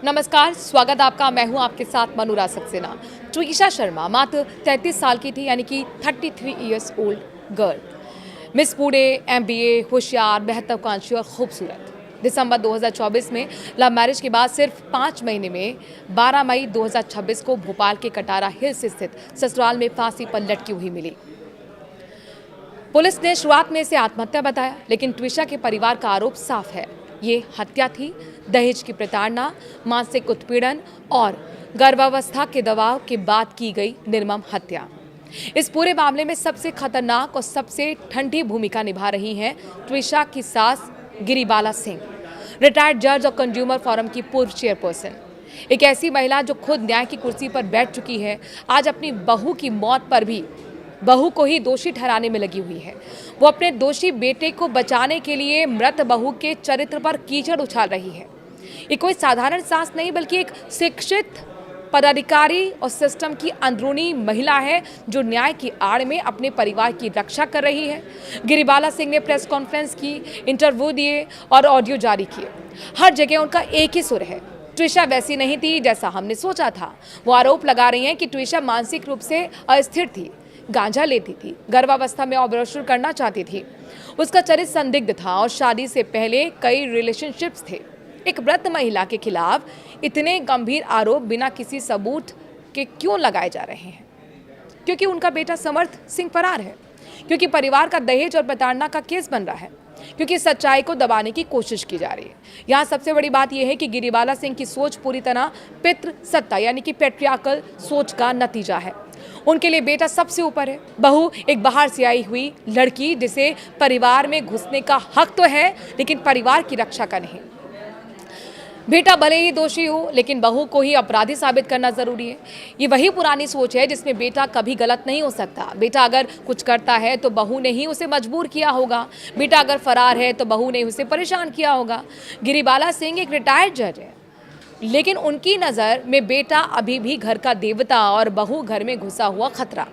नमस्कार, स्वागत आपका। मैं हूं आपके साथ मनूरा सक्सेना। ट्विशा शर्मा मात्र 33 साल की थी, यानी कि 33 years old girl. Miss Pune, MBA, होशियार, महत्वाकांक्षी और खूबसूरत। दिसंबर 2024 में लव मैरिज के बाद सिर्फ 5 महीने में 12 मई 2026 को भोपाल के कटारा हिल्स स्थित ससुराल में फांसी पर लटकी हुई मिली। पुलिस ने शुरुआत में इसे आत्महत्या बताया, लेकिन ट्विशा के परिवार का आरोप साफ है, ये हत्या थी। दहेज की प्रताड़ना, मानसिक उत्पीड़न और गर्भावस्था के दबाव के बाद की गई निर्मम हत्या। इस पूरे मामले में सबसे खतरनाक और सबसे ठंडी भूमिका निभा रही हैं ट्विशा की सास गिरिबाला सिंह, रिटायर्ड जज और कंज्यूमर फोरम की पूर्व चेयरपर्सन। एक ऐसी महिला जो खुद न्याय की कुर्सी पर बैठ चुकी है, आज अपनी बहू की मौत पर भी बहू को ही दोषी ठहराने में लगी हुई है। वो अपने दोषी बेटे को बचाने के लिए मृत बहू के चरित्र पर कीचड़ उछाल रही है। ये कोई साधारण सास नहीं, बल्कि एक शिक्षित पदाधिकारी और सिस्टम की अंदरूनी महिला है, जो न्याय की आड़ में अपने परिवार की रक्षा कर रही है। गिरिबाला सिंह ने प्रेस कॉन्फ्रेंस की, इंटरव्यू दिए और ऑडियो जारी किए। हर जगह उनका एक ही सुर है, ट्विशा वैसी नहीं थी जैसा हमने सोचा था। वो आरोप लगा रही हैं कि ट्विशा मानसिक रूप से अस्थिर थी, गांजा लेती थी, गर्भावस्था में ऑपरेशन करना चाहती थी, उसका चरित्र संदिग्ध था और शादी से पहले कई रिलेशनशिप्स थे। एक मृत महिला के खिलाफ इतने गंभीर आरोप बिना किसी सबूत के क्यों लगाए जा रहे हैं? क्योंकि उनका बेटा समर्थ सिंह फरार है, क्योंकि परिवार का दहेज और प्रताड़ना का केस बन रहा है, क्योंकि सच्चाई को दबाने की कोशिश की जा रही है। यहाँ सबसे बड़ी बात यह है कि गिरिबाला सिंह की सोच पूरी तरह पितृ सत्ता यानी कि पैट्रियार्कल सोच का नतीजा है। उनके लिए बेटा सबसे ऊपर है, बहू एक बाहर से आई हुई लड़की जिसे परिवार में घुसने का हक तो है, लेकिन परिवार की रक्षा का नहीं। बेटा भले ही दोषी हो, लेकिन बहू को ही अपराधी साबित करना जरूरी है। ये वही पुरानी सोच है जिसमें बेटा कभी गलत नहीं हो सकता। बेटा अगर कुछ करता है तो बहू ने ही उसे मजबूर किया होगा। बेटा अगर फरार है तो बहू ने उसे परेशान किया होगा। गिरिबाला सिंह एक रिटायर्ड जज है, लेकिन उनकी नज़र में बेटा अभी भी घर का देवता और बहू घर में घुसा हुआ खतरा।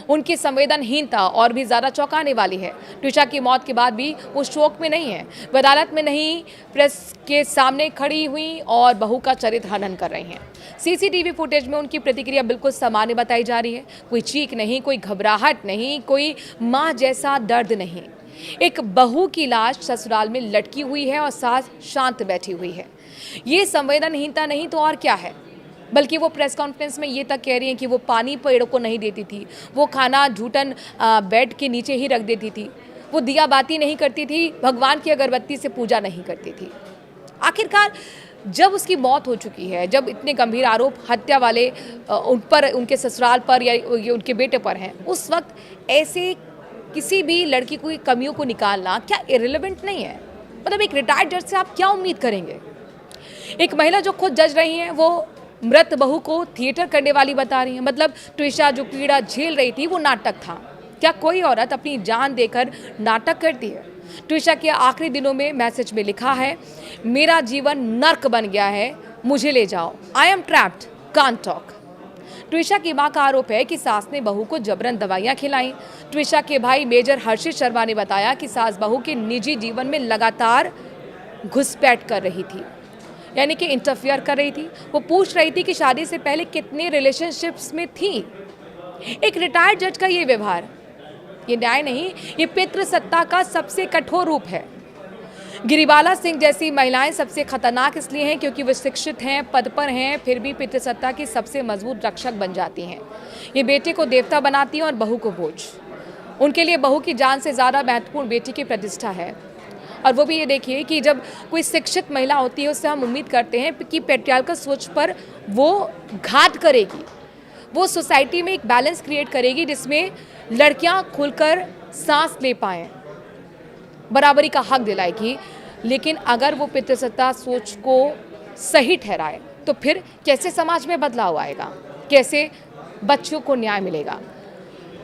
उनकी संवेदनहीनता और भी ज़्यादा चौंकाने वाली है। ट्विशा की मौत के बाद भी वो शोक में नहीं है, वो अदालत में नहीं, प्रेस के सामने खड़ी हुई और बहू का चरित्र हनन कर रही हैं। सीसीटीवी फुटेज में उनकी प्रतिक्रिया बिल्कुल सामान्य बताई जा रही है। कोई चीख नहीं, कोई घबराहट नहीं, कोई माँ जैसा दर्द नहीं। एक बहू की लाश ससुराल में लटकी हुई है और सास शांत बैठी हुई है। ये संवेदनहीनता नहीं तो और क्या है? बल्कि वो प्रेस कॉन्फ्रेंस में ये तक कह रही हैं कि वो पानी पेड़ों को नहीं देती थी, वो खाना झूठन बेड के नीचे ही रख देती थी, वो दिया बाती नहीं करती थी, भगवान की अगरबत्ती से पूजा नहीं करती थी। आखिरकार जब उसकी मौत हो चुकी है, जब इतने गंभीर आरोप हत्या वाले उन पर, उनके ससुराल पर या उनके बेटे पर हैं, उस वक्त ऐसे किसी भी लड़की की कमियों को निकालना क्या इरेलेवेंट नहीं है? मतलब एक रिटायर्ड जज से आप क्या उम्मीद करेंगे? एक महिला जो खुद जज रही हैं, वो मृत बहू को थिएटर करने वाली बता रही है। मतलब ट्विशा जो पीड़ा झेल रही थी वो नाटक था। क्या कोई औरत अपनी जान देकर नाटक करती है? ट्विशा के आखिरी दिनों में मैसेज में लिखा है, मेरा जीवन नर्क बन गया है, मुझे ले जाओ, I am trapped, can't talk. Twisha की मां का आरोप है कि सास ने बहू को जबरन दवाइयां खिलाई। ट्विशा के भाई मेजर हर्षित शर्मा ने बताया कि सास बहू के निजी जीवन में लगातार घुसपैठ कर रही थी, यानी कि इंटरफियर कर रही थी। वो पूछ रही थी कि शादी से पहले कितने रिलेशनशिप्स में थी। एक रिटायर्ड जज का ये व्यवहार, ये न्याय नहीं, ये पितृ सत्ता का सबसे कठोर रूप है। गिरिबाला सिंह जैसी महिलाएं सबसे खतरनाक इसलिए हैं क्योंकि वो शिक्षित हैं, पद पर हैं, फिर भी पितृ सत्ता की सबसे मजबूत रक्षक बन जाती हैं। ये बेटे को देवता बनाती हैं और बहू को बोझ। उनके लिए बहू की जान से ज़्यादा महत्वपूर्ण बेटी की प्रतिष्ठा है। और वो भी ये देखिए कि जब कोई शिक्षित महिला होती है, उससे हम उम्मीद करते हैं कि पैट्रियार्कल सोच पर वो घात करेगी, वो सोसाइटी में एक बैलेंस क्रिएट करेगी जिसमें लड़कियां खुलकर सांस ले पाएँ, बराबरी का हक दिलाएगी। लेकिन अगर वो पितृसत्ता सोच को सही ठहराए तो फिर कैसे समाज में बदलाव आएगा, कैसे बच्चों को न्याय मिलेगा?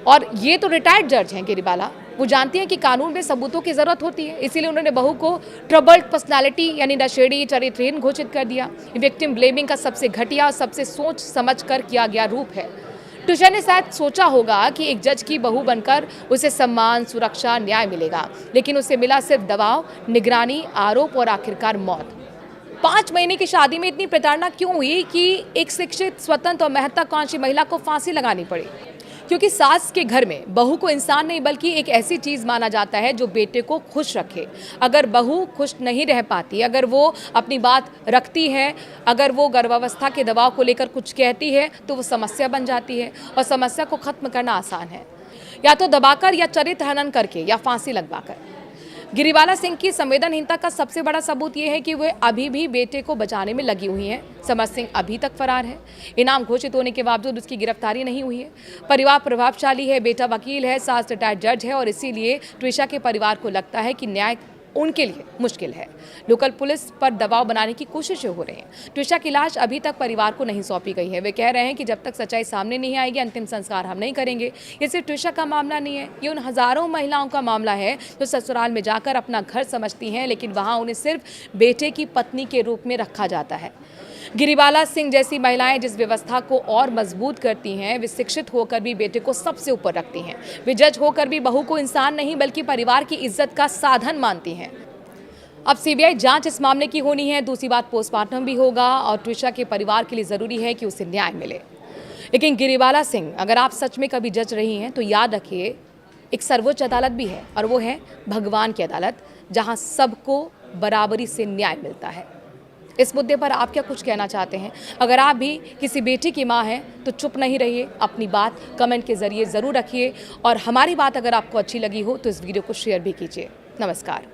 और ये तो रिटायर्ड जज हैं गिरिबाला, वो जानती हैं कि कानून में सबूतों की ज़रूरत होती है, इसीलिए उन्होंने बहू को ट्रबल्ड पर्सनालिटी यानी नशेड़ी, चरित्रहीन घोषित कर दिया। विक्टिम ब्लेमिंग का सबसे घटिया, सबसे सोच समझ कर किया गया रूप है। ट्विशा ने शायद सोचा होगा कि एक जज की बहू बनकर उसे सम्मान, सुरक्षा, न्याय मिलेगा, लेकिन उसे मिला सिर्फ दबाव, निगरानी, आरोप और आखिरकार मौत। 5 महीने की शादी में इतनी प्रताड़ना क्यों हुई कि एक शिक्षित, स्वतंत्र और महत्वाकांक्षी महिला को फांसी लगानी पड़ी? क्योंकि सास के घर में बहू को इंसान नहीं बल्कि एक ऐसी चीज़ माना जाता है जो बेटे को खुश रखे। अगर बहू खुश नहीं रह पाती, अगर वो अपनी बात रखती है, अगर वो गर्भावस्था के दबाव को लेकर कुछ कहती है तो वो समस्या बन जाती है, और समस्या को खत्म करना आसान है, या तो दबाकर, या चरित्र हनन करके, या फांसी लगवाकर। गिरिबाला सिंह की संवेदनहीनता का सबसे बड़ा सबूत यह है कि वे अभी भी बेटे को बचाने में लगी हुई हैं। समर सिंह अभी तक फरार है। इनाम घोषित होने के बावजूद उसकी गिरफ्तारी नहीं हुई है। परिवार प्रभावशाली है, बेटा वकील है, सास रिटायर्ड जज है, और इसीलिए ट्विशा के परिवार को लगता है कि न्याय उनके लिए मुश्किल है। लोकल पुलिस पर दबाव बनाने की कोशिशें हो रही हैं। ट्विशा की लाश अभी तक परिवार को नहीं सौंपी गई है। वे कह रहे हैं कि जब तक सच्चाई सामने नहीं आएगी अंतिम संस्कार हम नहीं करेंगे। ये सिर्फ ट्विशा का मामला नहीं है, ये उन हजारों महिलाओं का मामला है जो ससुराल में जाकर अपना घर समझती हैं, लेकिन वहाँ उन्हें सिर्फ बेटे की पत्नी के रूप में रखा जाता है। गिरिबाला सिंह जैसी महिलाएं जिस व्यवस्था को और मजबूत करती हैं, वे शिक्षित होकर भी बेटे को सबसे ऊपर रखती हैं। वे जज होकर भी बहू को इंसान नहीं बल्कि परिवार की इज्जत का साधन मानती हैं। अब सीबीआई जांच इस मामले की होनी है। दूसरी बात, पोस्टमार्टम भी होगा, और ट्विशा के परिवार के लिए ज़रूरी है कि उसे न्याय मिले। लेकिन गिरिबाला सिंह, अगर आप सच में कभी जज रही हैं तो याद रखिए, एक सर्वोच्च अदालत भी है, और वो है भगवान की अदालत, जहाँ सबको बराबरी से न्याय मिलता है। इस मुद्दे पर आप क्या कुछ कहना चाहते हैं? अगर आप भी किसी बेटी की माँ हैं तो चुप नहीं रहिए, अपनी बात कमेंट के जरिए ज़रूर रखिए, और हमारी बात अगर आपको अच्छी लगी हो तो इस वीडियो को शेयर भी कीजिए। नमस्कार।